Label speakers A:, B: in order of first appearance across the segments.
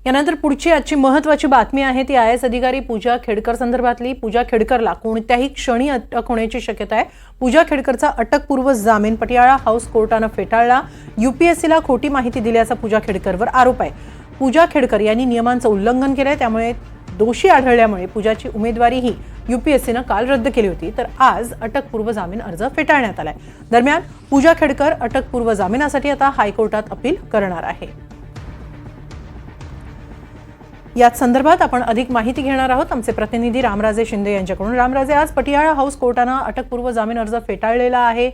A: यानंतर पुढची आजची महत्त्वाची बातमी आहे ती आय एस अधिकारी पूजा खेडकर संदर्भातली। पूजा खेडकरला कोणत्याही क्षणी अटक होण्याची शक्यता आहे। पूजा खेडकरचा अटकपूर्व जामीन पटियाळा हाऊस कोर्टाने फेटाळला। यूपीएससीला खोटी माहिती दिल्याचा पूजा खेडकरवर आरोप आहे। पूजा खेडकर यांनी नियमांचं उल्लंघन केलंय, त्यामुळे दोषी आढळल्यामुळे पूजाची उमेदवारीही यूपीएससीने काल रद्द केली होती, तर आज अटकपूर्व जामीन अर्ज फेटाळण्यात आलाय। दरम्यान पूजा खेडकर अटकपूर्व जामिनासाठी आता हायकोर्टात अपील करणार आहे। या संदर्भात आपण अधिक माहिती घेणार आहोत आमचे प्रतिनिधी रामराजे शिंदे यांच्याकडून। रामराजे, आज पटियाळा हाऊस कोर्टाने अटकपूर्व जामीन अर्ज फेटाळलेला आहे।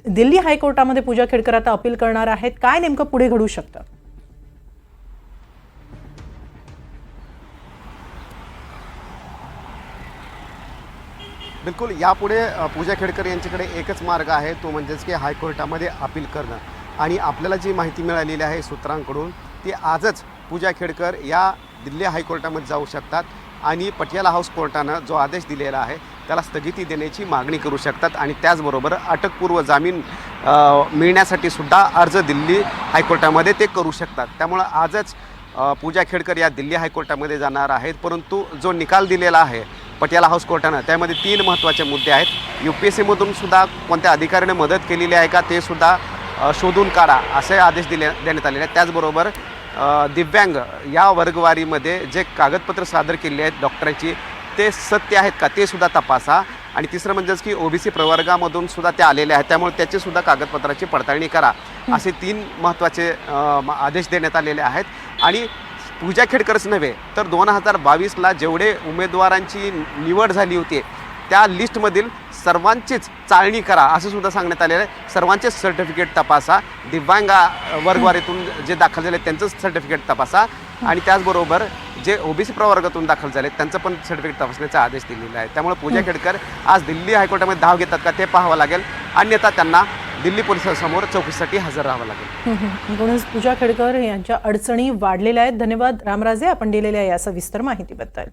A: दिल्ली हायकोर्टामध्ये पूजा खेडकर आता अपील करणार आहेत। काय नेमकं पुढे घडू शकतं?
B: बिलकुल, यापुढे पूजा खेडकर यांच्याकडे एकच मार्ग आहे, तो म्हणजेच की हायकोर्टामध्ये अपील करणं। आणि आपल्याला जी माहिती मिळालेली आहे सूत्रांकडून, ती आजच पूजा खेडकर या दिल्ली हायकोर्टामध्ये जाऊ शकतात आणि पटियाला हाऊस कोर्टानं जो आदेश दिलेला आहे त्याला स्थगिती देण्याची मागणी करू शकतात आणि त्याचबरोबर अटकपूर्व जामीन मिळण्यासाठी सुद्धा अर्ज दिल्ली हायकोर्टामध्ये ते करू शकतात। त्यामुळे आजच पूजा खेडकर या दिल्ली हायकोर्टामध्ये जाणार आहेत। परंतु जो निकाल दिलेला आहे पटियाला हाऊस कोर्टानं, त्यामध्ये 3 महत्त्वाचे मुद्दे आहेत। यूपीएससीमधून सुद्धा कोणत्या अधिकाऱ्याने मदत केलेली आहे का ते सुद्धा शोधून काढा असे आदेश देण्यात आलेले आहेत। त्याचबरोबर दिव्यांग या वर्गवारीमध्ये जे कागदपत्र सादर केले आहेत डॉक्टरांची, ते सत्य आहेत का ते सुद्धा तपासा। आणि तिसरं म्हणजेच की ओबीसी प्रवर्गामधून सुद्धा ते आलेले आहेत, त्यामुळे त्याची सुद्धा कागदपत्राची पडताळणी करा, असे 3 महत्त्वाचे आदेश देण्यात आलेले आहेत। आणि पूजा खेडकरच नव्हे तर 2022ला जेवढे उमेदवारांची निवड झाली होती त्या लिस्टमधील सर्वांचीच चाळणी करा असं सुद्धा सांगण्यात आलेलं आहे। सर्वांचेच सर्टिफिकेट तपासा, दिव्यांग वर्गवारीतून जे दाखल झाले त्यांचंच सर्टिफिकेट तपासा आणि त्याचबरोबर जे ओबीसी प्रवर्गातून दाखल झाले त्यांचं पण सर्टिफिकेट तपासण्याचा आदेश दिलेला आहे। त्यामुळे पूजा खेडकर आज दिल्ली हायकोर्टामध्ये धाव घेतात का ते पाहावं लागेल, अन्यथा त्यांना दिल्ली पोलिसांसमोर चौकशीसाठी हजर राहावं लागेल।
A: एकूणच पूजा खेडकर यांच्या अडचणी वाढलेल्या आहेत। धन्यवाद रामराजे, आपण दिलेल्या या सविस्तर माहितीबद्दल।